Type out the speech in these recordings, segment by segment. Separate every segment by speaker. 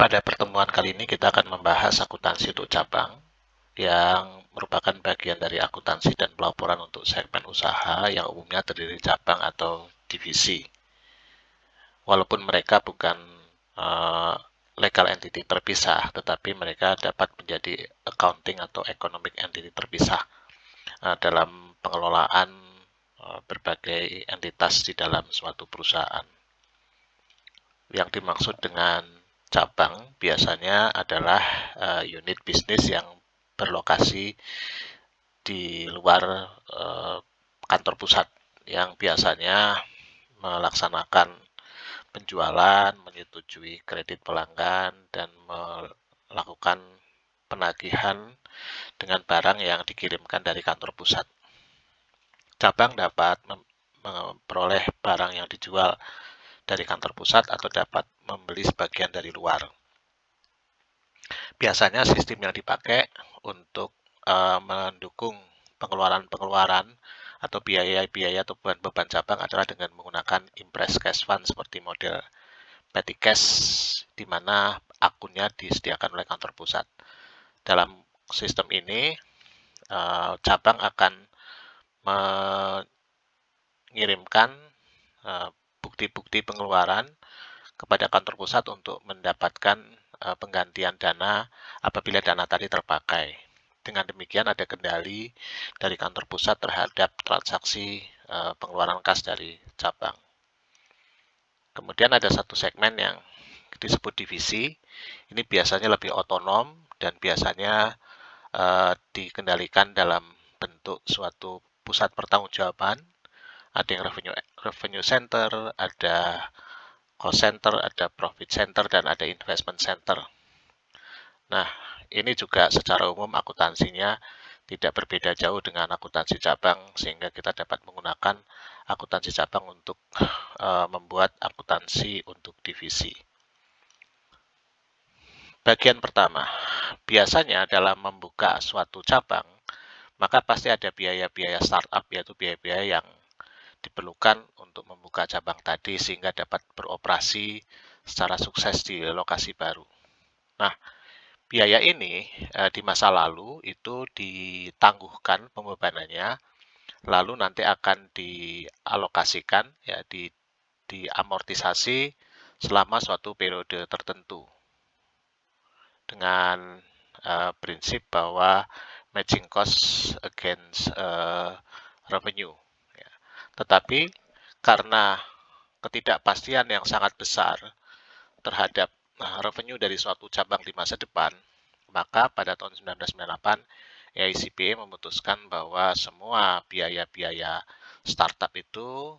Speaker 1: Pada pertemuan kali ini kita akan membahas akuntansi untuk cabang yang merupakan bagian dari akuntansi dan pelaporan untuk segmen usaha yang umumnya terdiri cabang atau divisi. Walaupun mereka bukan legal entity terpisah, tetapi mereka dapat menjadi accounting atau economic entity terpisah dalam pengelolaan berbagai entitas di dalam suatu perusahaan. Yang dimaksud dengan cabang biasanya adalah unit bisnis yang berlokasi di luar kantor pusat yang biasanya melaksanakan penjualan, menyetujui kredit pelanggan, dan melakukan penagihan dengan barang yang dikirimkan dari kantor pusat. Cabang dapat memperoleh barang yang dijual dari kantor pusat atau dapat membeli sebagian dari luar. Biasanya sistem yang dipakai untuk mendukung pengeluaran-pengeluaran atau biaya-biaya atau beban-beban cabang adalah dengan menggunakan impress cash fund seperti model petty cash, di mana akunnya disediakan oleh kantor pusat. Dalam sistem ini, cabang akan mengirimkan bukti-bukti pengeluaran kepada kantor pusat untuk mendapatkan penggantian dana apabila dana tadi terpakai. Dengan demikian ada kendali dari kantor pusat terhadap transaksi pengeluaran kas dari cabang. Kemudian ada satu segmen yang disebut divisi. Ini biasanya lebih otonom dan biasanya dikendalikan dalam bentuk suatu pusat pertanggungjawaban. Ada yang revenue center, ada cost center, ada profit center, dan ada investment center. Nah, ini juga secara umum akuntansinya tidak berbeda jauh dengan akuntansi cabang, sehingga kita dapat menggunakan akuntansi cabang untuk membuat akuntansi untuk divisi. Bagian pertama, biasanya dalam membuka suatu cabang, maka pasti ada biaya-biaya startup, yaitu biaya-biaya yang diperlukan untuk membuka cabang tadi sehingga dapat beroperasi secara sukses di lokasi baru. Nah, biaya ini di masa lalu itu ditangguhkan pembebanannya, lalu nanti akan dialokasikan, ya, diamortisasi selama suatu periode tertentu dengan prinsip bahwa matching cost against revenue. Ya. Tetapi karena ketidakpastian yang sangat besar terhadap revenue dari suatu cabang di masa depan, maka pada tahun 1998 AICPA memutuskan bahwa semua biaya-biaya startup itu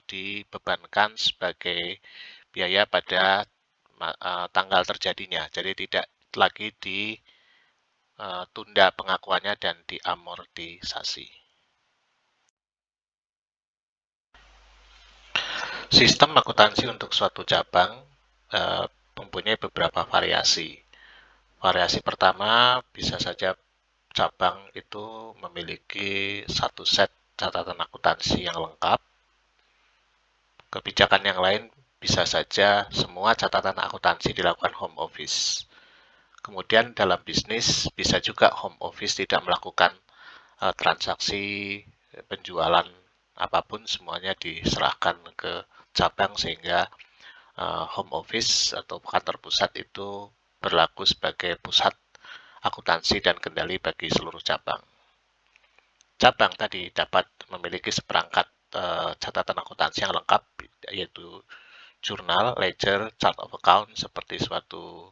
Speaker 1: dibebankan sebagai biaya pada tanggal terjadinya. Jadi tidak lagi ditunda pengakuannya dan diamortisasi. Sistem akuntansi untuk suatu cabang mempunyai beberapa variasi. Variasi pertama bisa saja cabang itu memiliki satu set catatan akuntansi yang lengkap. Kebijakan yang lain bisa saja semua catatan akuntansi dilakukan home office. Kemudian dalam bisnis bisa juga home office tidak melakukan transaksi penjualan apapun, semuanya diserahkan ke cabang sehingga home office atau kantor pusat itu berlaku sebagai pusat akuntansi dan kendali bagi seluruh cabang. Cabang tadi dapat memiliki seperangkat catatan akuntansi yang lengkap, yaitu jurnal, ledger, chart of account seperti suatu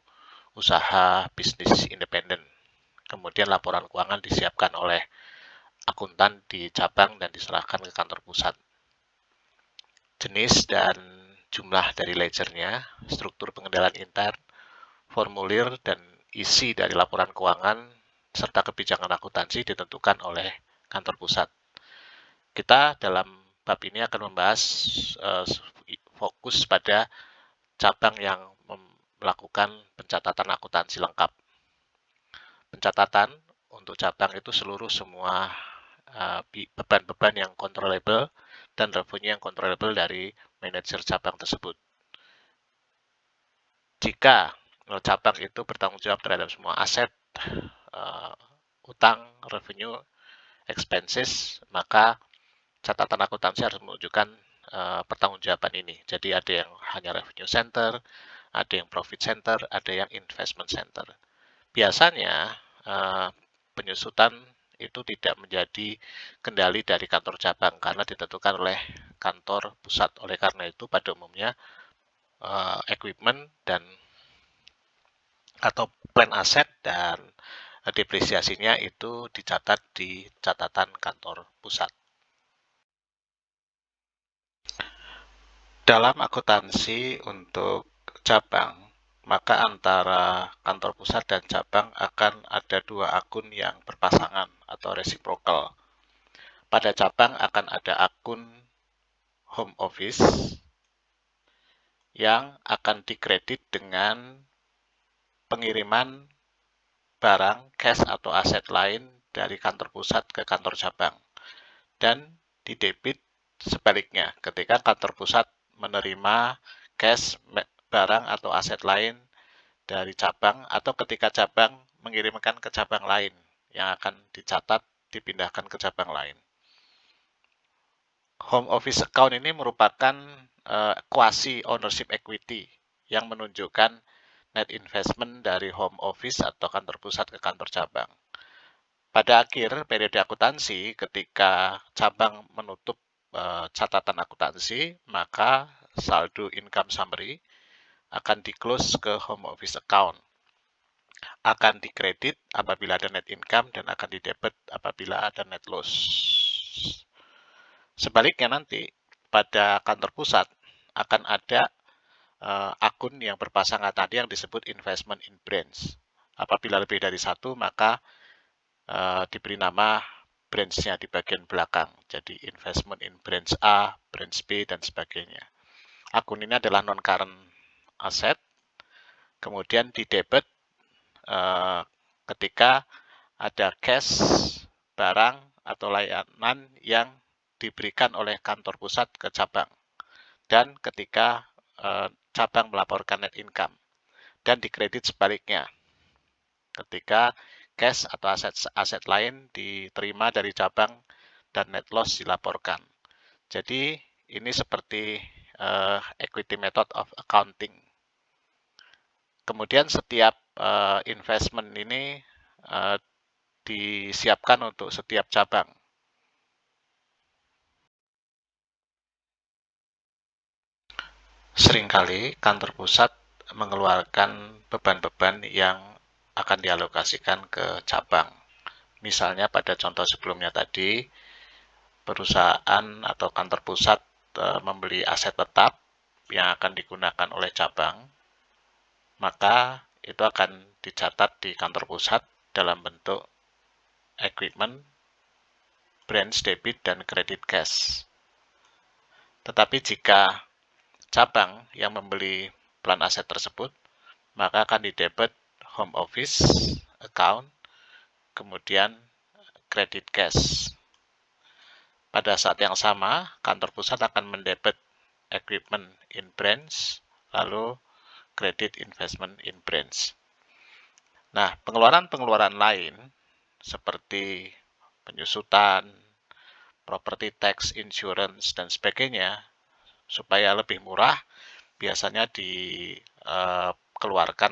Speaker 1: usaha bisnis independen. Kemudian laporan keuangan disiapkan oleh akuntan di cabang dan diserahkan ke kantor pusat. Jenis dan jumlah dari ledgernya, struktur pengendalian intern, formulir dan isi dari laporan keuangan, serta kebijakan akuntansi ditentukan oleh kantor pusat. Kita dalam bab ini akan membahas fokus pada cabang yang melakukan pencatatan akuntansi lengkap. Pencatatan untuk cabang itu seluruh semua beban-beban yang controllable dan revenue yang controllable dari manajer cabang tersebut. Jika cabang itu bertanggung jawab terhadap semua aset, utang, revenue, expenses, maka catatan akuntansi harus menunjukkan pertanggungjawaban ini. Jadi ada yang hanya revenue center, ada yang profit center, ada yang investment center. Biasanya penyusutan itu tidak menjadi kendali dari kantor cabang karena ditentukan oleh kantor pusat. Oleh karena itu pada umumnya equipment dan atau plan aset dan depresiasinya itu dicatat di catatan kantor pusat. Dalam akuntansi untuk cabang, maka antara kantor pusat dan cabang akan ada dua akun yang berpasangan atau reciprocal. Pada cabang akan ada akun home office yang akan dikredit dengan pengiriman barang, cash atau aset lain dari kantor pusat ke kantor cabang. Dan didebit sebaliknya ketika kantor pusat menerima cash, barang atau aset lain dari cabang atau ketika cabang mengirimkan ke cabang lain yang akan dicatat dipindahkan ke cabang lain. Home office account ini merupakan quasi ownership equity yang menunjukkan net investment dari home office atau kantor pusat ke kantor cabang. Pada akhir periode akuntansi, ketika cabang menutup catatan akuntansi, maka saldo income summary akan di-close ke home office account. Akan dikredit apabila ada net income dan akan didebit apabila ada net loss. Sebaliknya nanti pada kantor pusat akan ada akun yang berpasangan tadi yang disebut investment in branch. Apabila lebih dari satu, maka diberi nama branch-nya di bagian belakang. Jadi investment in branch A, branch B, dan sebagainya. Akun ini adalah non-current asset, kemudian di debit ketika ada cash, barang, atau layanan yang diberikan oleh kantor pusat ke cabang. Dan ketika cabang melaporkan net income. Dan dikredit sebaliknya. Ketika cash atau aset lain diterima dari cabang dan net loss dilaporkan. Jadi ini seperti equity method of accounting. Kemudian setiap investment ini disiapkan untuk setiap cabang. Seringkali kantor pusat mengeluarkan beban-beban yang akan dialokasikan ke cabang. Misalnya pada contoh sebelumnya tadi, perusahaan atau kantor pusat membeli aset tetap yang akan digunakan oleh cabang, maka itu akan dicatat di kantor pusat dalam bentuk equipment, branch debit, dan credit cash. Tetapi jika cabang yang membeli plan aset tersebut, maka akan didebit home office account, kemudian credit cash. Pada saat yang sama, kantor pusat akan mendebit equipment in branch, lalu credit investment in branch. Nah, pengeluaran-pengeluaran lain seperti penyusutan, property tax, insurance, dan sebagainya, supaya lebih murah, biasanya dikeluarkan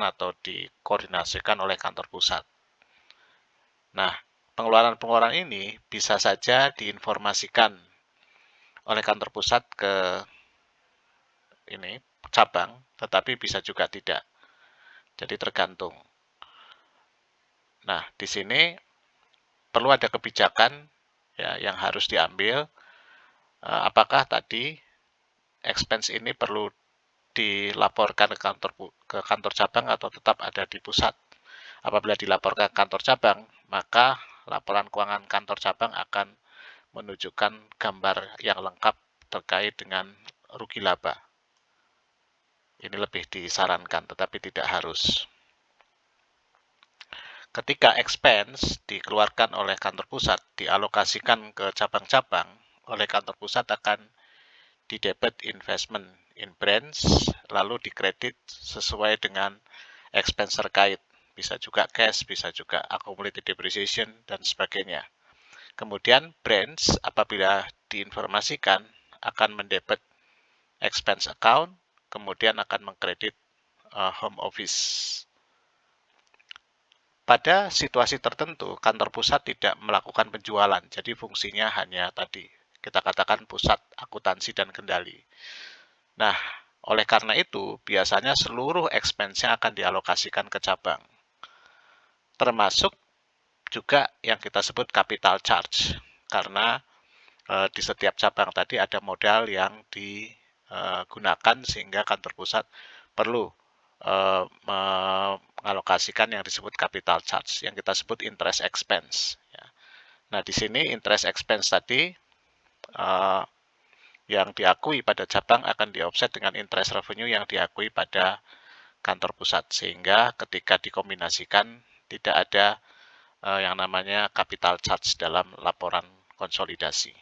Speaker 1: atau dikoordinasikan oleh kantor pusat. Nah, pengeluaran-pengeluaran ini bisa saja diinformasikan oleh kantor pusat ke cabang, tetapi bisa juga tidak. Jadi tergantung. Nah, di sini perlu ada kebijakan ya yang harus diambil. Apakah tadi expense ini perlu dilaporkan ke kantor cabang atau tetap ada di pusat? Apabila dilaporkan ke kantor cabang, maka laporan keuangan kantor cabang akan menunjukkan gambar yang lengkap terkait dengan rugi laba. Ini lebih disarankan, tetapi tidak harus. Ketika expense dikeluarkan oleh kantor pusat, dialokasikan ke cabang-cabang, oleh kantor pusat akan didebit investment in branch, lalu dikredit sesuai dengan expense terkait. Bisa juga cash, bisa juga accumulated depreciation, dan sebagainya. Kemudian branch apabila diinformasikan akan mendebit expense account, kemudian akan mengkredit home office. Pada situasi tertentu, kantor pusat tidak melakukan penjualan, jadi fungsinya hanya tadi, kita katakan pusat akuntansi dan kendali. Nah, oleh karena itu, biasanya seluruh expense-nya akan dialokasikan ke cabang. Termasuk juga yang kita sebut capital charge, karena di setiap cabang tadi ada modal yang digunakan sehingga kantor pusat perlu mengalokasikan yang disebut capital charge, yang kita sebut interest expense. Ya. Nah, di sini interest expense tadi yang diakui pada cabang akan di-offset dengan interest revenue yang diakui pada kantor pusat, sehingga ketika dikombinasikan tidak ada yang namanya capital charge dalam laporan konsolidasi.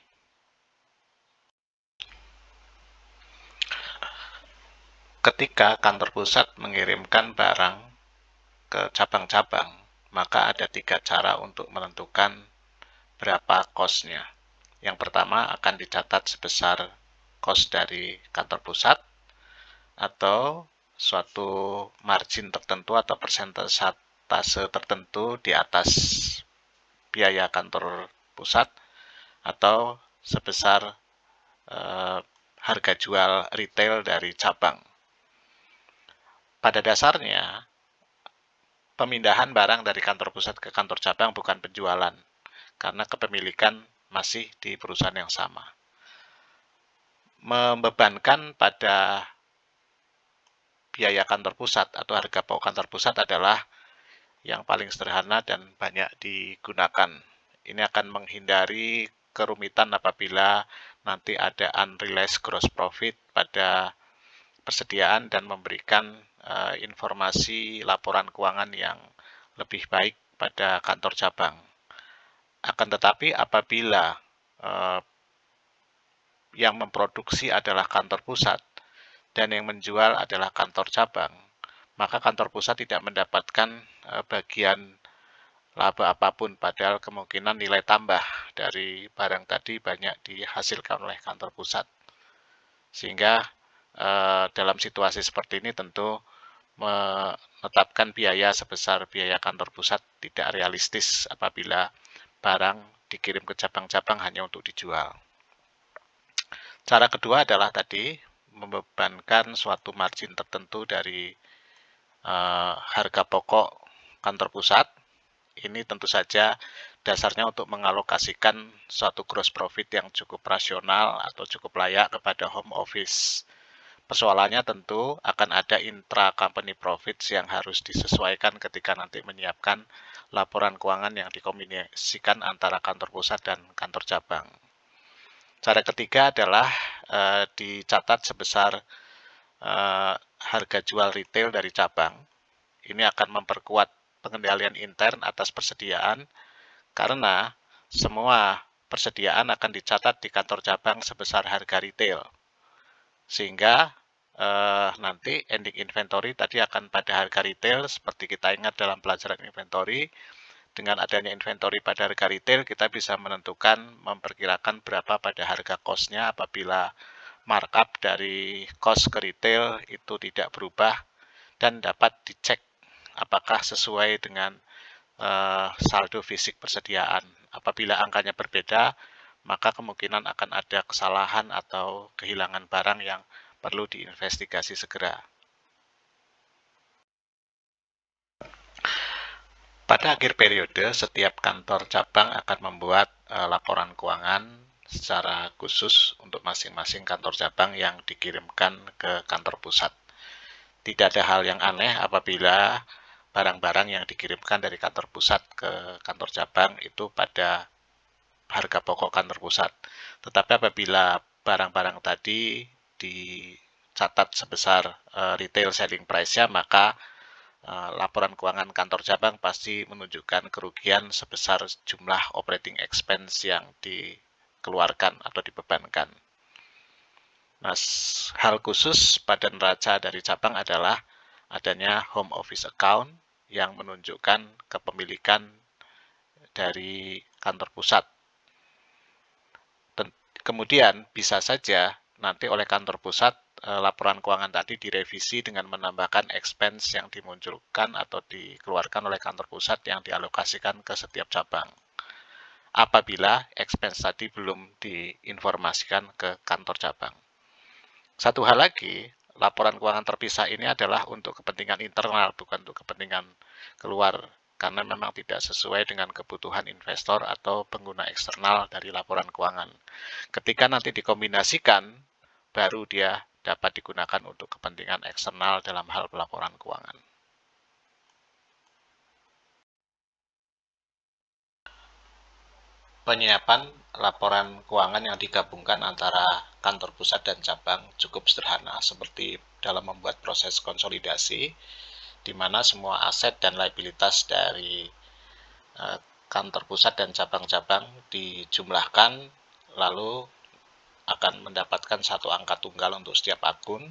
Speaker 1: Ketika kantor pusat mengirimkan barang ke cabang-cabang, maka ada 3 cara untuk menentukan berapa cost-nya. Yang pertama akan dicatat sebesar cost dari kantor pusat atau suatu margin tertentu atau persentase tertentu di atas biaya kantor pusat atau sebesar harga jual retail dari cabang. Pada dasarnya, pemindahan barang dari kantor pusat ke kantor cabang bukan penjualan, karena kepemilikan masih di perusahaan yang sama. Membebankan pada biaya kantor pusat atau harga pokok kantor pusat adalah yang paling sederhana dan banyak digunakan. Ini akan menghindari kerumitan apabila nanti ada unrealized gross profit pada persediaan dan memberikan informasi laporan keuangan yang lebih baik pada kantor cabang. Akan tetapi apabila yang memproduksi adalah kantor pusat dan yang menjual adalah kantor cabang, maka kantor pusat tidak mendapatkan bagian laba apapun, padahal kemungkinan nilai tambah dari barang tadi banyak dihasilkan oleh kantor pusat. Sehingga dalam situasi seperti ini tentu menetapkan biaya sebesar biaya kantor pusat tidak realistis apabila barang dikirim ke cabang-cabang hanya untuk dijual. Cara kedua adalah tadi membebankan suatu margin tertentu dari harga pokok kantor pusat. Ini tentu saja dasarnya untuk mengalokasikan suatu gross profit yang cukup rasional atau cukup layak kepada home office. Persoalannya tentu akan ada intra-company profits yang harus disesuaikan ketika nanti menyiapkan laporan keuangan yang dikombinasikan antara kantor pusat dan kantor cabang. Cara ketiga adalah dicatat sebesar harga jual retail dari cabang. Ini akan memperkuat pengendalian intern atas persediaan karena semua persediaan akan dicatat di kantor cabang sebesar harga retail. Sehingga nanti ending inventory tadi akan pada harga retail, seperti kita ingat dalam pelajaran inventory. Dengan adanya inventory pada harga retail, kita bisa menentukan, memperkirakan berapa pada harga cost-nya apabila markup dari cost ke retail itu tidak berubah dan dapat dicek apakah sesuai dengan saldo fisik persediaan. Apabila angkanya berbeda, maka kemungkinan akan ada kesalahan atau kehilangan barang yang perlu diinvestigasi segera. Pada akhir periode, setiap kantor cabang akan membuat laporan keuangan secara khusus untuk masing-masing kantor cabang yang dikirimkan ke kantor pusat. Tidak ada hal yang aneh apabila barang-barang yang dikirimkan dari kantor pusat ke kantor cabang itu pada harga pokok kantor pusat. Tetapi apabila barang-barang tadi dicatat sebesar retail selling price-nya, maka laporan keuangan kantor cabang pasti menunjukkan kerugian sebesar jumlah operating expense yang dikeluarkan atau dibebankan. Nah, hal khusus pada neraca dari cabang adalah adanya home office account yang menunjukkan kepemilikan dari kantor pusat. Kemudian bisa saja nanti oleh kantor pusat laporan keuangan tadi direvisi dengan menambahkan expense yang dimunculkan atau dikeluarkan oleh kantor pusat yang dialokasikan ke setiap cabang. Apabila expense tadi belum diinformasikan ke kantor cabang. Satu hal lagi, laporan keuangan terpisah ini adalah untuk kepentingan internal, bukan untuk kepentingan keluar, karena memang tidak sesuai dengan kebutuhan investor atau pengguna eksternal dari laporan keuangan. Ketika nanti dikombinasikan, baru dia dapat digunakan untuk kepentingan eksternal dalam hal pelaporan keuangan. Penyiapan laporan keuangan yang digabungkan antara kantor pusat dan cabang cukup sederhana, seperti dalam membuat proses konsolidasi, di mana semua aset dan liabilitas dari kantor pusat dan cabang-cabang dijumlahkan, lalu akan mendapatkan satu angka tunggal untuk setiap akun.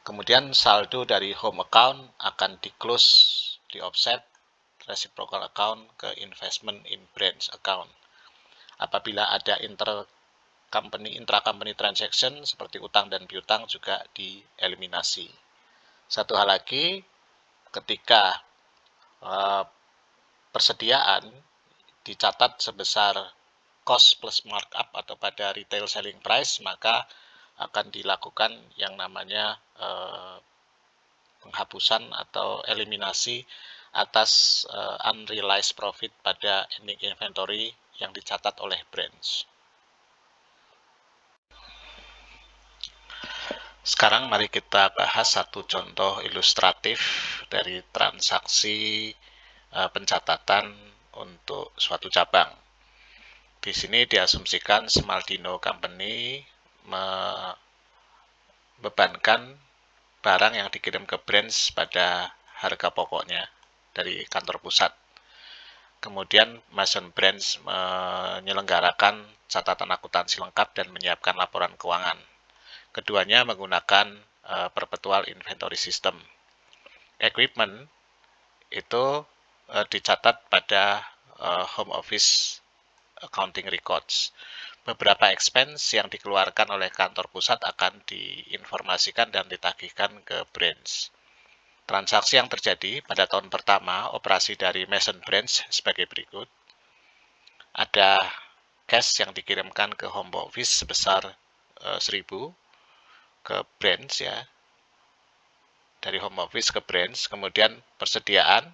Speaker 1: Kemudian saldo dari home account akan di-close, di-offset reciprocal account ke investment in branch account. Apabila ada intra-company transaction seperti utang dan piutang juga dieliminasi. Satu hal lagi, ketika persediaan dicatat sebesar cost plus markup atau pada retail selling price, maka akan dilakukan yang namanya penghapusan atau eliminasi atas unrealized profit pada ending inventory yang dicatat oleh branch. Sekarang mari kita bahas satu contoh ilustratif dari transaksi pencatatan untuk suatu cabang. Di sini diasumsikan Smaldino Company membebankan barang yang dikirim ke branch pada harga pokoknya dari kantor pusat. Kemudian Mason Branch menyelenggarakan catatan akuntansi lengkap dan menyiapkan laporan keuangan. Keduanya menggunakan perpetual inventory system. Equipment itu dicatat pada home office accounting records. Beberapa expense yang dikeluarkan oleh kantor pusat akan diinformasikan dan ditagihkan ke branch. Transaksi yang terjadi pada tahun pertama operasi dari Mason Branch sebagai berikut. Ada cash yang dikirimkan ke home office sebesar 1.000 ke branch ya. Dari home office ke branch, kemudian persediaan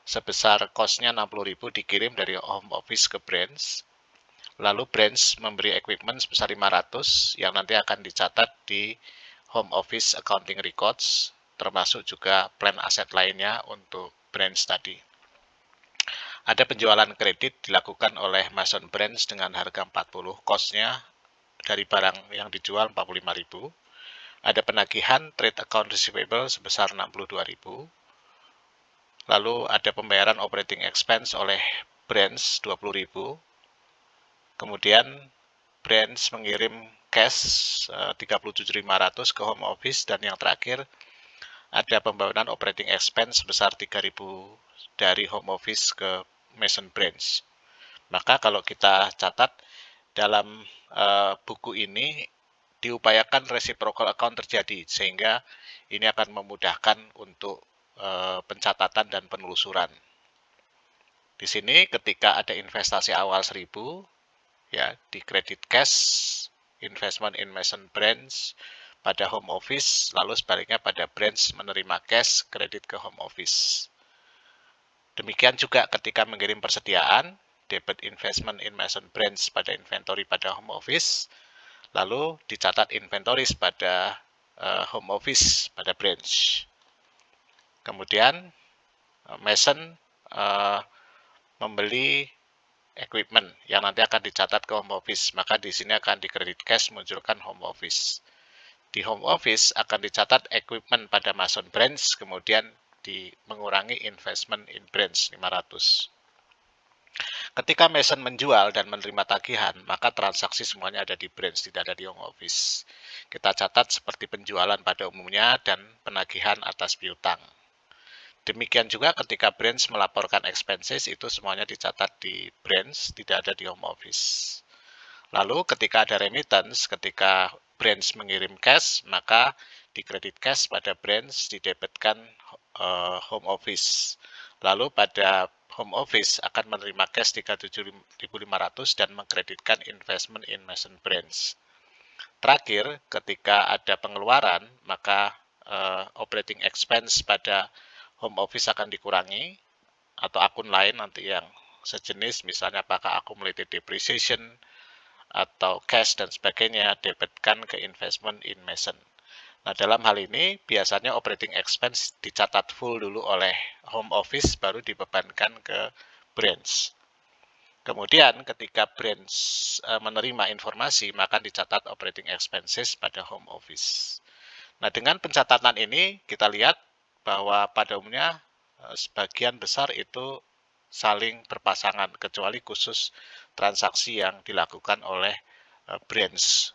Speaker 1: sebesar cost-nya 60.000 dikirim dari home office ke branch. Lalu branch memberi equipment sebesar 500 yang nanti akan dicatat di home office accounting records, termasuk juga plan aset lainnya untuk branch tadi. Ada penjualan kredit dilakukan oleh Mason Branch dengan harga 40, cost-nya dari barang yang dijual 45.000. Ada penagihan trade account receivable sebesar 62.000. Lalu ada pembayaran operating expense oleh branch 20.000. Kemudian branch mengirim cash 37.500 ke home office, dan yang terakhir ada pembayaran operating expense sebesar 3.000 dari home office ke Mason Branch. Maka kalau kita catat dalam buku ini diupayakan reciprocal account terjadi, sehingga ini akan memudahkan untuk pencatatan dan penelusuran. Di sini ketika ada investasi awal 1.000, ya, di credit cash investment in Mason Branch pada home office, lalu sebaliknya pada branch menerima cash kredit ke home office. Demikian juga ketika mengirim persediaan, debit investment in Mason Branch pada inventory pada home office, lalu dicatat inventories pada home office pada branch. Kemudian Mason membeli equipment yang nanti akan dicatat ke home office, maka di sini akan di credit cash munculkan home office. Di home office akan dicatat equipment pada Mason Branch, kemudian mengurangi investment in branch 500. ketika Mason menjual dan menerima tagihan, maka transaksi semuanya ada di branch, tidak ada di home office. Kita catat seperti penjualan pada umumnya dan penagihan atas piutang. Demikian juga ketika branch melaporkan expenses, itu semuanya dicatat di branch, tidak ada di home office. Lalu ketika ada remittance, ketika branch mengirim cash, maka di credit cash pada branch didebitkan home office. Lalu pada home office akan menerima cash 37.500 dan mengkreditkan investment in Mason branch. Terakhir, ketika ada pengeluaran, maka operating expense pada home office akan dikurangi, atau akun lain nanti yang sejenis, misalnya apakah accumulated depreciation, atau cash dan sebagainya, debitkan ke investment in Mason. Nah, dalam hal ini biasanya operating expense dicatat full dulu oleh home office, baru dibebankan ke branch. Kemudian ketika branch menerima informasi, maka dicatat operating expenses pada home office. Nah, dengan pencatatan ini kita lihat bahwa pada umumnya sebagian besar itu saling berpasangan, kecuali khusus transaksi yang dilakukan oleh branch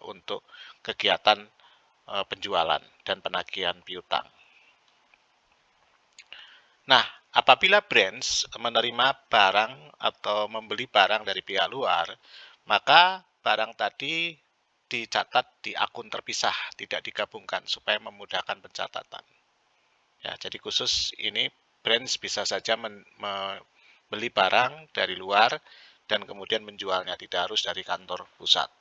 Speaker 1: untuk kegiatan penjualan dan penagihan piutang. Nah, apabila branch menerima barang atau membeli barang dari pihak luar, maka barang tadi dicatat di akun terpisah, tidak digabungkan supaya memudahkan pencatatan. Ya, jadi khusus ini branch bisa saja membeli barang dari luar dan kemudian menjualnya, tidak harus dari kantor pusat.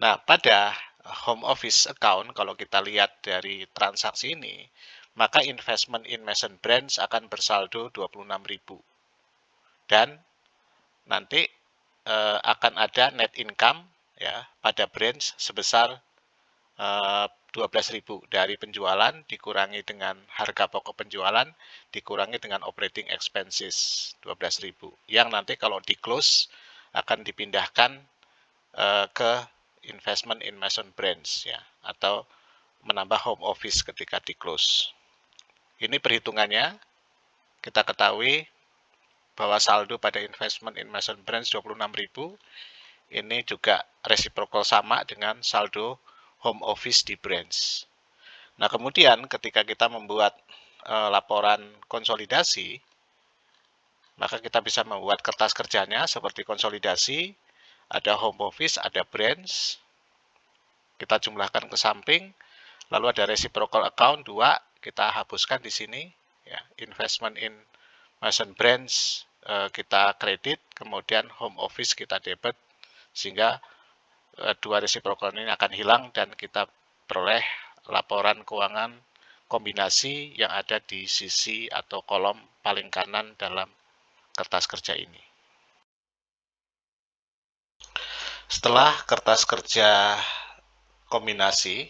Speaker 1: Nah, pada home office account, kalau kita lihat dari transaksi ini, maka investment in Mason branch akan bersaldo 26.000. Dan nanti akan ada net income ya pada branch sebesar 12.000 dari penjualan dikurangi dengan harga pokok penjualan dikurangi dengan operating expenses 12.000 yang nanti kalau di close akan dipindahkan ke investment in Mason branch ya, atau menambah home office ketika di close. Ini perhitungannya, kita ketahui bahwa saldo pada investment in Mason branch 26.000 ini juga reciprocal sama dengan saldo home office di branch. Nah, kemudian ketika kita membuat laporan konsolidasi, maka kita bisa membuat kertas kerjanya seperti konsolidasi, ada home office, ada branch, kita jumlahkan ke samping, lalu ada reciprocal account 2, kita hapuskan di sini, ya, investment in Mason branch kita kredit, kemudian home office kita debit, sehingga dua reciprocal ini akan hilang dan kita peroleh laporan keuangan kombinasi yang ada di sisi atau kolom paling kanan dalam kertas kerja ini. Setelah kertas kerja kombinasi,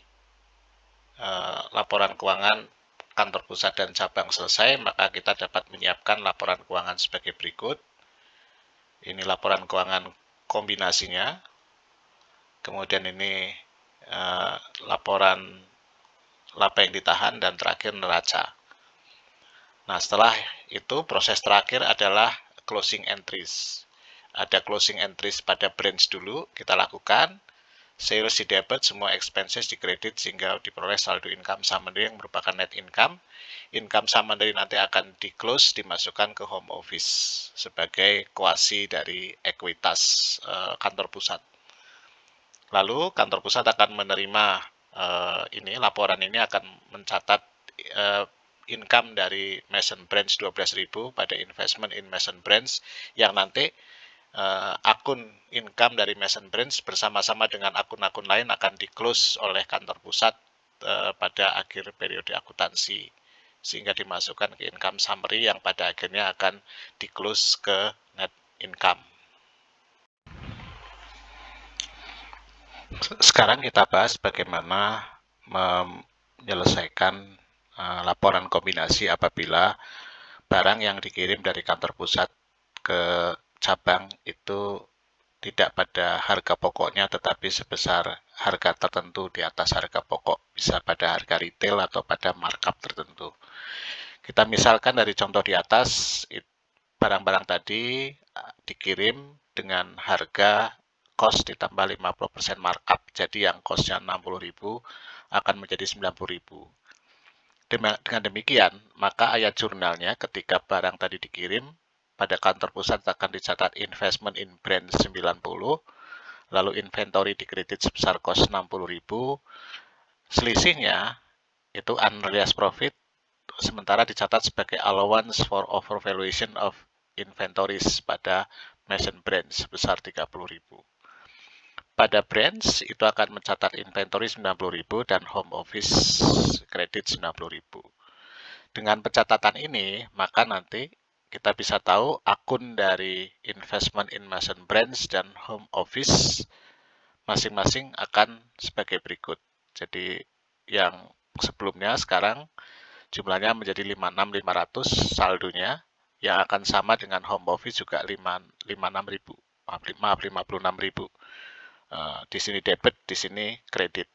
Speaker 1: laporan keuangan kantor pusat dan cabang selesai, maka kita dapat menyiapkan laporan keuangan sebagai berikut. Ini laporan keuangan kombinasinya. Kemudian ini laporan laba yang ditahan, dan terakhir neraca. Nah, setelah itu proses terakhir adalah closing entries. Ada closing entries pada branch dulu kita lakukan. Sales di debit, semua expenses di kredit sehingga diperoleh saldo income summary yang merupakan net income. Income summary nanti akan di close, dimasukkan ke home office sebagai kuasi dari ekuitas kantor pusat. Lalu kantor pusat akan menerima laporan ini akan mencatat income dari Mason branch 12.000 pada investment in Mason branch yang nanti akun income dari Mason branch bersama-sama dengan akun-akun lain akan di-close oleh kantor pusat pada akhir periode akuntansi, sehingga dimasukkan ke income summary yang pada akhirnya akan di-close ke net income. Sekarang kita bahas bagaimana menyelesaikan laporan kombinasi apabila barang yang dikirim dari kantor pusat ke cabang itu tidak pada harga pokoknya tetapi sebesar harga tertentu di atas harga pokok, bisa pada harga retail atau pada markup tertentu. Kita misalkan dari contoh di atas, barang-barang tadi dikirim dengan harga cost ditambah 50% markup. Jadi yang costnya 60.000 akan menjadi 90.000. Dengan demikian, maka ayat jurnalnya ketika barang tadi dikirim, pada kantor pusat akan dicatat investment in brand 90, lalu inventory dikredit sebesar cost 60.000, selisihnya itu unrealized profit, sementara dicatat sebagai allowance for overvaluation of inventories pada Maison Brands sebesar 30.000. Pada branch itu akan mencatat inventory 90.000 dan home office kredit 90.000. Dengan pencatatan ini, maka nanti kita bisa tahu akun dari investment in Maison Brands dan home office masing-masing akan sebagai berikut. Jadi yang sebelumnya sekarang jumlahnya menjadi 56.500 saldonya, yang akan sama dengan home office juga 56.000. Maaf, 56.000. Di sini debit, di sini kredit.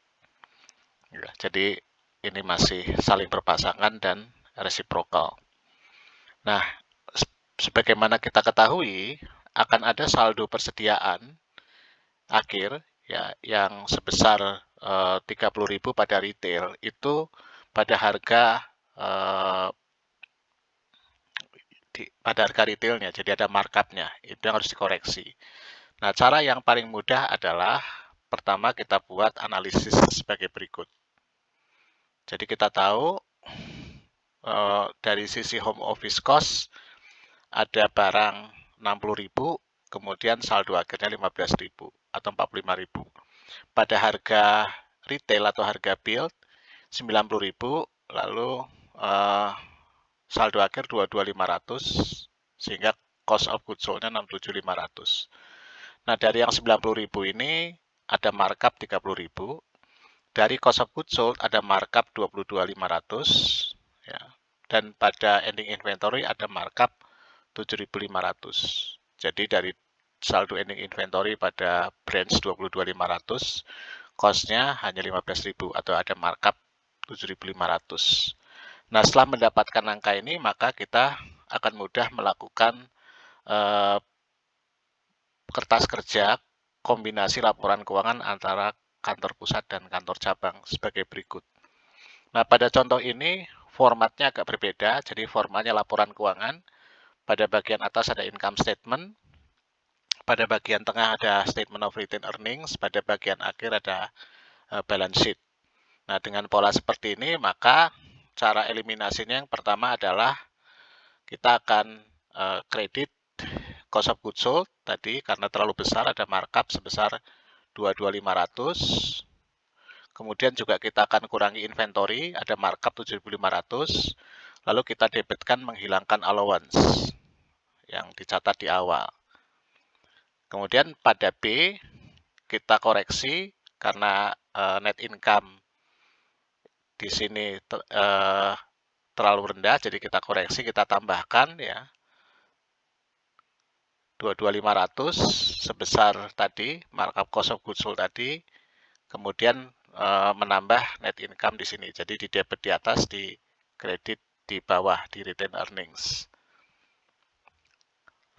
Speaker 1: Ya, jadi ini masih saling berpasangan dan resiprokal. Nah, sebagaimana kita ketahui, akan ada saldo persediaan akhir ya yang sebesar 30.000 pada retail itu pada harga pada harga retailnya, jadi ada markupnya, itu yang harus dikoreksi. Nah, cara yang paling mudah adalah pertama kita buat analisis sebagai berikut. Jadi kita tahu dari sisi home office cost ada barang 60.000, kemudian saldo akhirnya 15.000 atau 45.000. Pada harga retail atau harga build 90.000, lalu saldo akhir 22.500, sehingga cost of goods sold-nya 67.500. Nah, dari yang 90.000 ini ada markup 30.000. Dari cost of goods sold ada markup 22.500 ya. Dan pada ending inventory ada markup 7.500. Jadi dari saldo ending inventory pada branch 22.500, cost-nya hanya 15.000 atau ada markup 7.500. Nah, setelah mendapatkan angka ini, maka kita akan mudah melakukan kertas kerja kombinasi laporan keuangan antara kantor pusat dan kantor cabang sebagai berikut. Nah, pada contoh ini formatnya agak berbeda, jadi formatnya laporan keuangan. Pada bagian atas ada income statement, pada bagian tengah ada statement of retained earnings, pada bagian akhir ada balance sheet. Nah, dengan pola seperti ini, maka cara eliminasinya yang pertama adalah kita akan kredit cost of goods sold tadi karena terlalu besar, ada markup sebesar 22.500. Kemudian juga kita akan kurangi inventory, ada markup 7.500. Lalu kita debitkan menghilangkan allowance yang dicatat di awal. Kemudian pada B kita koreksi karena net income di sini terlalu rendah, jadi kita koreksi, kita tambahkan ya 22.500 sebesar tadi markup cost of goods sold tadi, kemudian menambah net income di sini. Jadi di debit di atas, di kredit di bawah, di retained earnings.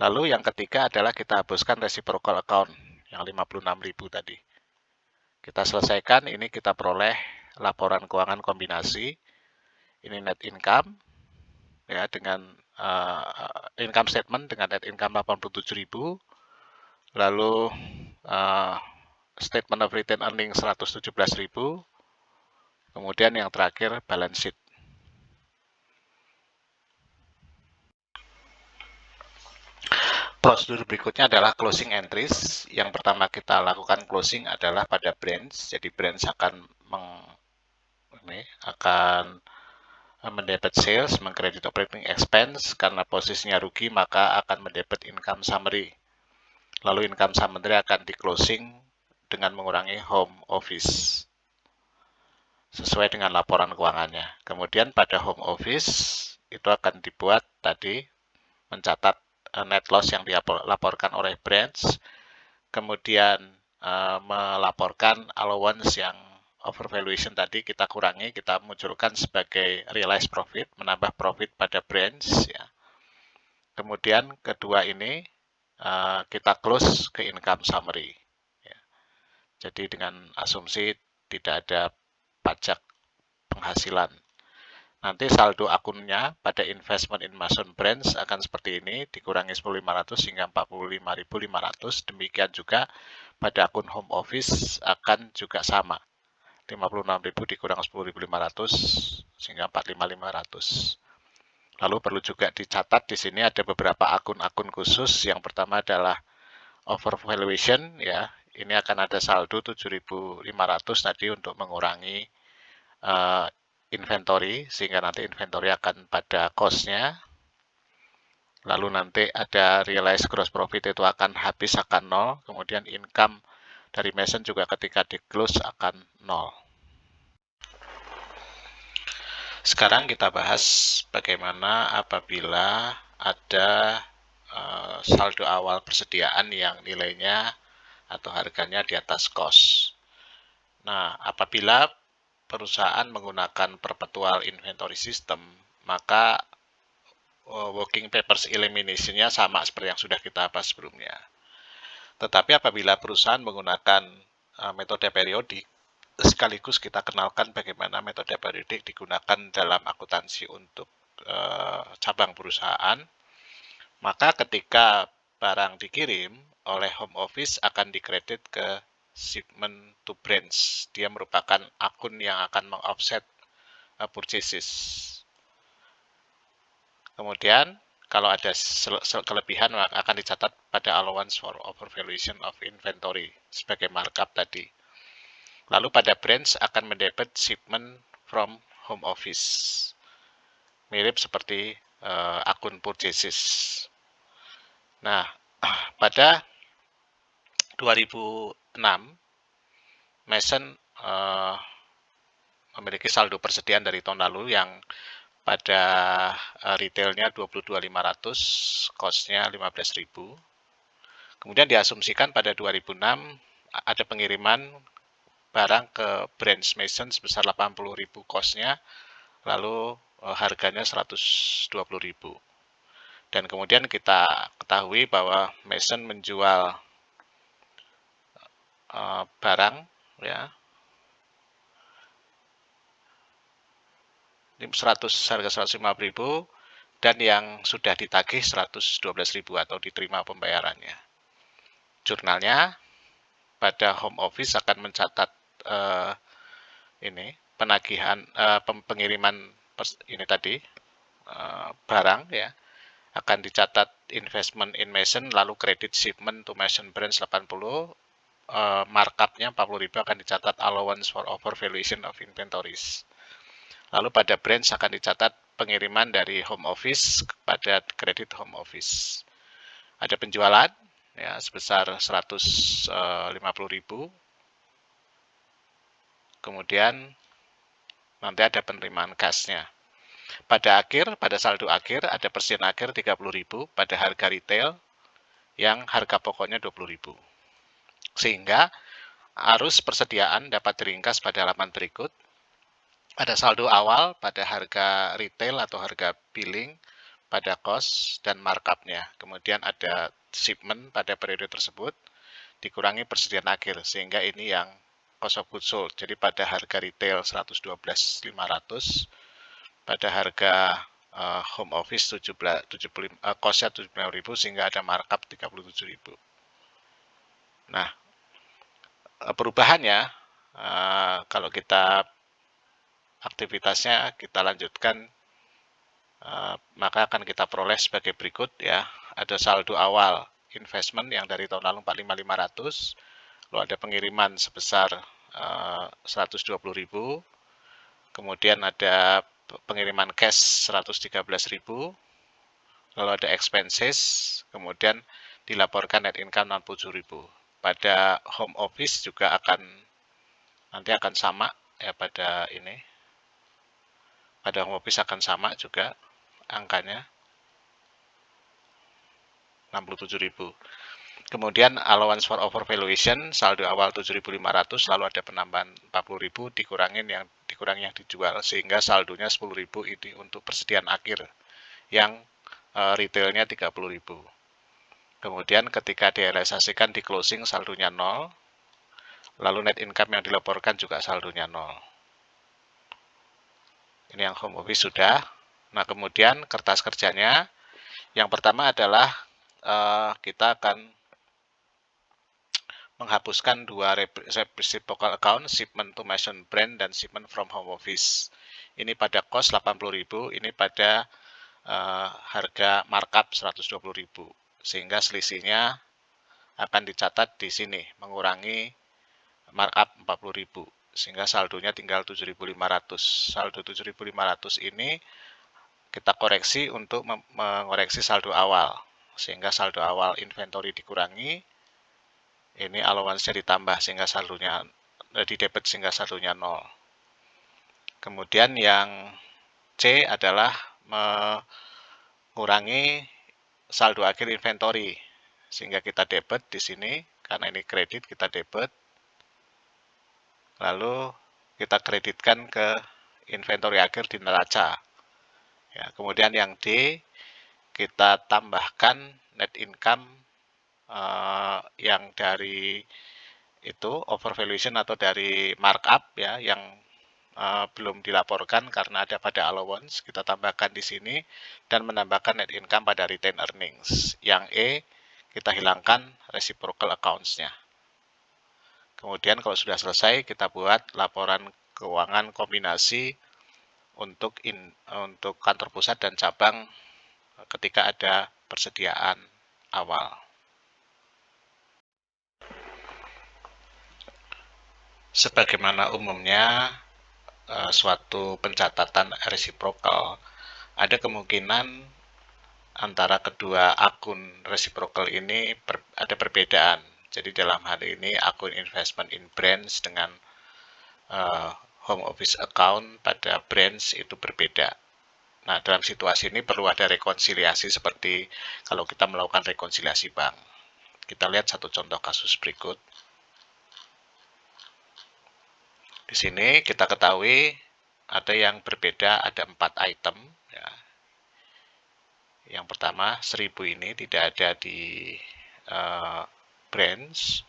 Speaker 1: Lalu yang ketiga adalah kita hapuskan reciprocal account yang 56.000 tadi. Kita selesaikan, ini kita peroleh laporan keuangan kombinasi. Ini net income ya dengan income statement dengan net income 87.000. Lalu statement of retained earnings 117.000. Kemudian yang terakhir balance sheet. Prosedur berikutnya adalah closing entries. Yang pertama kita lakukan closing adalah pada branch. Jadi branch akan mendebit sales, mengkredit operating expense. Karena posisinya rugi, maka akan mendebit income summary. Lalu income summary akan di closing dengan mengurangi home office sesuai dengan laporan keuangannya. Kemudian pada home office itu akan dibuat tadi mencatat net loss yang dilaporkan oleh branch, kemudian melaporkan allowance yang overvaluation tadi kita kurangi, kita munculkan sebagai realized profit, menambah profit pada branch ya. Kemudian kedua ini kita close ke income summary. Ya. Jadi dengan asumsi tidak ada pajak penghasilan. Nanti saldo akunnya pada investment in Mason Brands akan seperti ini, dikurangi 10.500 hingga 45.500. Demikian juga pada akun home office akan juga sama. 56.000 dikurang 10.500 sehingga 45.500. Lalu perlu juga dicatat di sini ada beberapa akun-akun khusus. Yang pertama adalah overvaluation ya. Ini akan ada saldo 7.500 tadi untuk mengurangi inventory sehingga nanti inventory akan pada cost-nya. Lalu nanti ada realized gross profit itu akan habis akan 0, kemudian income dari Mason juga ketika di close akan 0. Sekarang kita bahas bagaimana apabila ada saldo awal persediaan yang nilainya atau harganya di atas cost. Nah, apabila perusahaan menggunakan perpetual inventory system, maka working papers elimination-nya sama seperti yang sudah kita bahas sebelumnya. Tetapi apabila perusahaan menggunakan metode periodik, sekaligus kita kenalkan bagaimana metode periodik digunakan dalam akuntansi untuk cabang perusahaan, maka ketika barang dikirim oleh home office akan dikredit ke shipment to branch. Dia merupakan akun yang akan meng-offset purchases. Kemudian kalau ada kelebihan akan dicatat pada allowance for overvaluation of inventory sebagai markup tadi. Lalu pada branch akan mendebit shipment from home office. Mirip seperti akun purchases. Nah, pada 2006 Mason memiliki saldo persediaan dari tahun lalu yang pada retailnya 22.500, cost-nya 15.000. Kemudian diasumsikan pada 2006 ada pengiriman barang ke branch Mason sebesar 80.000 cost-nya, lalu harganya 120.000. Dan kemudian kita ketahui bahwa Mason menjual barang ya harga 150.000 dan yang sudah ditagih 112.000 atau diterima pembayarannya. Jurnalnya pada home office akan mencatat ini penagihan pengiriman ini tadi barang ya akan dicatat investment in Mason lalu credit shipment to Mason Branch 80, markupnya 40.000 akan dicatat allowance for overvaluation of inventories. Lalu pada branch akan dicatat pengiriman dari home office pada kredit home office. Ada penjualan ya sebesar 150.000. Kemudian nanti ada penerimaan cash-nya. Pada saldo akhir ada persediaan akhir 30.000 pada harga retail yang harga pokoknya 20.000. Sehingga arus persediaan dapat diringkas pada halaman berikut. Ada saldo awal pada harga retail atau harga billing pada cost dan markupnya. Kemudian ada shipment pada periode tersebut dikurangi persediaan akhir sehingga ini yang cost of goods sold. Jadi pada harga retail 112.500, pada harga home office cost-nya 75.000 sehingga ada markup 37.000. Nah, perubahannya kalau kita aktivitasnya kita lanjutkan, maka akan kita peroleh sebagai berikut ya. Ada saldo awal investment yang dari tahun lalu 45.500, lalu ada pengiriman sebesar 120.000, kemudian ada pengiriman cash 113.000, lalu ada expenses, kemudian dilaporkan net income 67.000. Pada home office juga nanti akan sama ya pada ini. Pada home office akan sama juga angkanya 67.000. Kemudian allowance for overvaluation saldo awal 7.500 lalu ada penambahan 40.000 dikurangi yang dijual sehingga saldonya 10.000 ini untuk persediaan akhir yang retailnya 30.000. Kemudian ketika direalisasikan di closing saldonya 0, lalu net income yang dilaporkan juga saldonya 0. Ini yang home office sudah. Nah, kemudian kertas kerjanya, yang pertama adalah kita akan menghapuskan dua reciprocal account, shipment to Maison brand dan shipment from home office. Ini pada cost 80.000, ini pada harga markup 120.000. Sehingga selisihnya akan dicatat di sini, mengurangi markup 40.000. Sehingga saldonya tinggal 7.500. Saldo 7.500 ini kita koreksi untuk mengoreksi saldo awal. Sehingga saldo awal inventory dikurangi, ini allowance-nya ditambah sehingga saldonya di debit sehingga saldonya 0. Kemudian yang C adalah mengurangi saldo akhir inventory sehingga kita debit di sini karena ini kredit kita debit. Lalu kita kreditkan ke inventory akhir di neraca. Ya, kemudian yang D kita tambahkan net income yang dari itu overvaluation atau dari markup ya yang belum dilaporkan karena ada pada allowance, kita tambahkan di sini dan menambahkan net income pada retained earnings. Yang E kita hilangkan reciprocal accounts-nya. Kemudian kalau sudah selesai kita buat laporan keuangan kombinasi untuk kantor pusat dan cabang ketika ada persediaan awal. Sebagaimana umumnya suatu pencatatan reciprocal, ada kemungkinan antara kedua akun reciprocal ini ada perbedaan. Jadi dalam hal ini akun investment in brands dengan home office account pada brands itu berbeda. Nah, dalam situasi ini perlu ada rekonsiliasi seperti kalau kita melakukan rekonsiliasi bank. Kita lihat satu contoh kasus berikut. Di sini kita ketahui ada yang berbeda, ada 4 item. Ya. Yang pertama, 1.000 ini tidak ada di branch.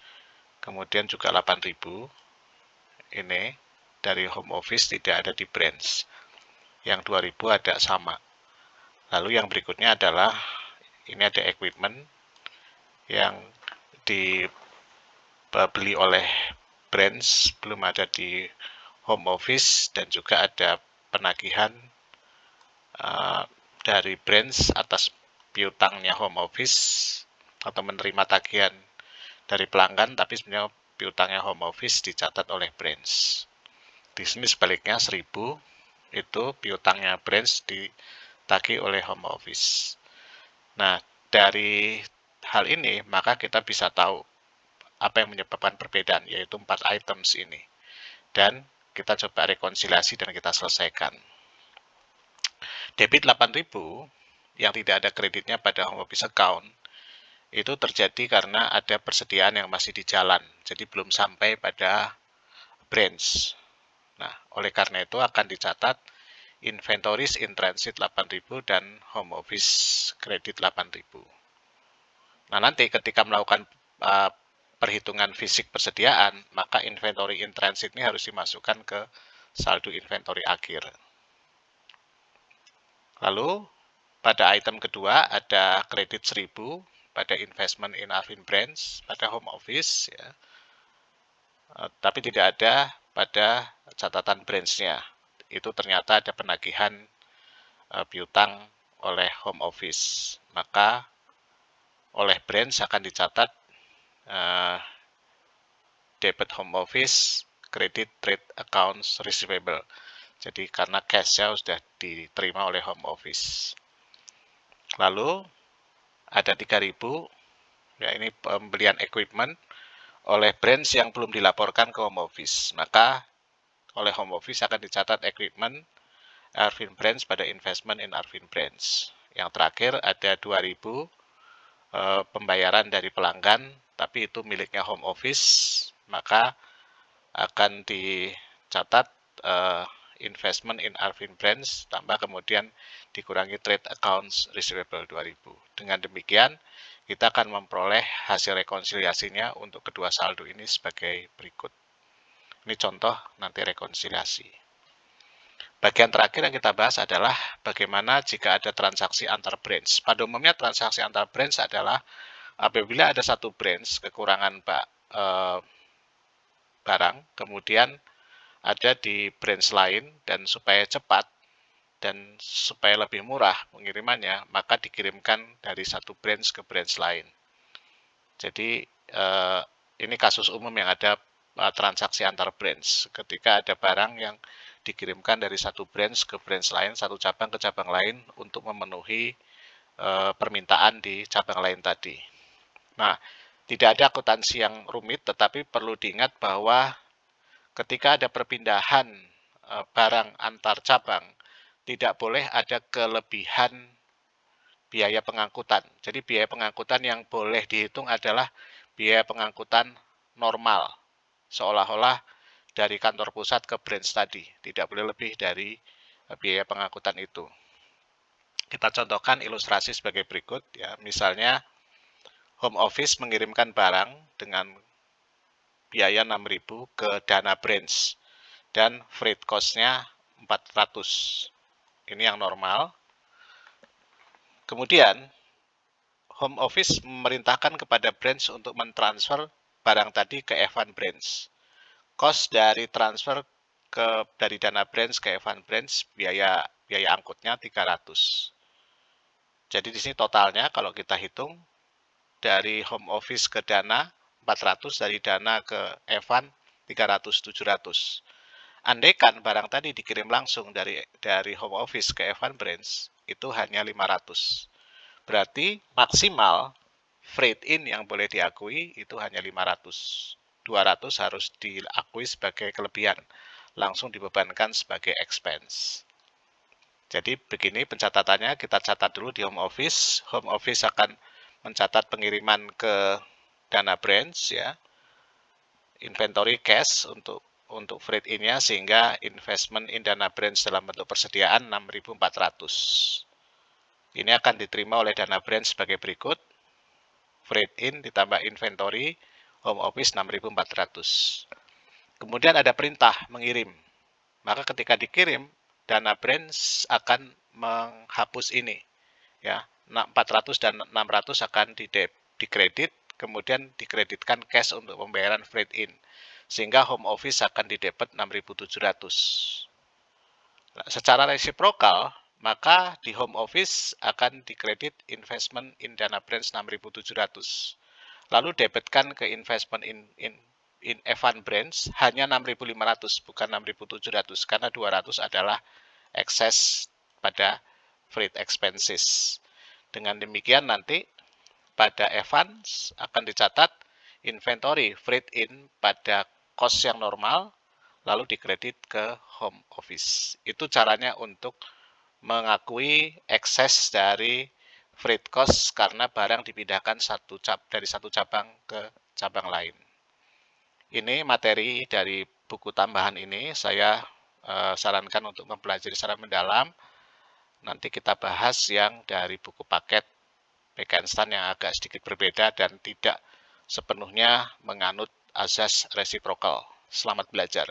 Speaker 1: Kemudian juga 8.000 ini dari home office tidak ada di branch. Yang 2.000 ada sama. Lalu yang berikutnya adalah ini ada equipment yang dibeli oleh branch, belum ada di home office, dan juga ada penagihan dari branch atas piutangnya home office atau menerima tagihan dari pelanggan, tapi sebenarnya piutangnya home office dicatat oleh branch. Di sini sebaliknya 1.000 itu piutangnya branch ditagih oleh home office. Nah, dari hal ini maka kita bisa tahu apa yang menyebabkan perbedaan, yaitu 4 items ini. Dan kita coba rekonsiliasi dan kita selesaikan. Debit 8.000 yang tidak ada kreditnya pada home office account itu terjadi karena ada persediaan yang masih di jalan, jadi belum sampai pada branch. Nah, oleh karena itu akan dicatat inventories in transit 8.000 dan home office kredit 8.000. Nah, nanti ketika melakukan perhitungan fisik persediaan, maka inventory in transit ini harus dimasukkan ke saldo inventory akhir. Lalu pada item kedua ada kredit 1.000 pada investment in Arvin Branch pada home office ya. Tapi tidak ada pada catatan branch-nya. Itu ternyata ada penagihan piutang oleh home office. Maka oleh branch akan dicatat debit home office, credit trade accounts receivable. Jadi karena cash-nya sudah diterima oleh home office. Lalu ada 3.000, ya ini pembelian equipment oleh branch yang belum dilaporkan ke home office. Maka oleh home office akan dicatat equipment Arvin Branch pada investment in Arvin Branch. Yang terakhir ada 2.000 pembayaran dari pelanggan, tapi itu miliknya home office, maka akan dicatat investment in Arvin Brands, tambah kemudian dikurangi trade accounts receivable 2000. Dengan demikian, kita akan memperoleh hasil rekonsiliasinya untuk kedua saldo ini sebagai berikut. Ini contoh nanti rekonsiliasi. Bagian terakhir yang kita bahas adalah bagaimana jika ada transaksi antar branch. Pada umumnya transaksi antar branch adalah apabila ada satu branch kekurangan barang, kemudian ada di branch lain, dan supaya cepat dan supaya lebih murah pengirimannya, maka dikirimkan dari satu branch ke branch lain. Jadi ini kasus umum yang ada transaksi antar branch. Ketika ada barang yang dikirimkan dari satu branch ke branch lain, satu cabang ke cabang lain untuk memenuhi permintaan di cabang lain tadi. Nah, tidak ada akuntansi yang rumit, tetapi perlu diingat bahwa ketika ada perpindahan barang antar cabang, tidak boleh ada kelebihan biaya pengangkutan. Jadi biaya pengangkutan yang boleh dihitung adalah biaya pengangkutan normal, seolah-olah dari kantor pusat ke branch tadi. Tidak boleh lebih dari biaya pengangkutan itu. Kita contohkan ilustrasi sebagai berikut, ya. Misalnya home office mengirimkan barang dengan biaya 6.000 ke Dana Branch dan freight cost-nya 400. Ini yang normal. Kemudian home office memerintahkan kepada branch untuk mentransfer barang tadi ke Evan Branch. Cost dari transfer dari Dana Branch ke Evan Branch, biaya angkutnya 300. Jadi di sini totalnya kalau kita hitung dari home office ke Dana 400, dari Dana ke Evan 300, 700. Andaikan barang tadi dikirim langsung dari home office ke Evan Branch, itu hanya 500. Berarti maksimal freight in yang boleh diakui itu hanya 500. 200 harus diakui sebagai kelebihan, langsung dibebankan sebagai expense. Jadi begini pencatatannya, kita catat dulu di home office. Home office akan mencatat pengiriman ke Dana Branch, ya, inventory cash untuk freight in-nya, sehingga investment in Dana Branch dalam bentuk persediaan 6.400. Ini akan diterima oleh Dana Branch sebagai berikut. Freight in ditambah inventory, home office 6.400. Kemudian ada perintah mengirim. Maka ketika dikirim, Dana Branch akan menghapus ini, ya. 400 dan 600 akan dikredit, kemudian dikreditkan cash untuk pembayaran freight in, sehingga home office akan didebit 6.700. Nah, secara resiprokal, maka di home office akan dikredit investment in Dana Branch 6.700. Lalu debitkan ke investment in Evan Branch hanya 6.500, bukan 6.700, karena 200 adalah excess pada freight expenses. Dengan demikian nanti pada Evans akan dicatat inventory freight in pada cost yang normal, lalu dikredit ke home office. Itu caranya untuk mengakui excess dari freight cost karena barang dipindahkan dari satu cabang ke cabang lain. Ini materi dari buku tambahan ini, saya sarankan untuk mempelajari secara mendalam. Nanti kita bahas yang dari buku paket Bekenstein yang agak sedikit berbeda dan tidak sepenuhnya menganut azas resiprokal. Selamat belajar.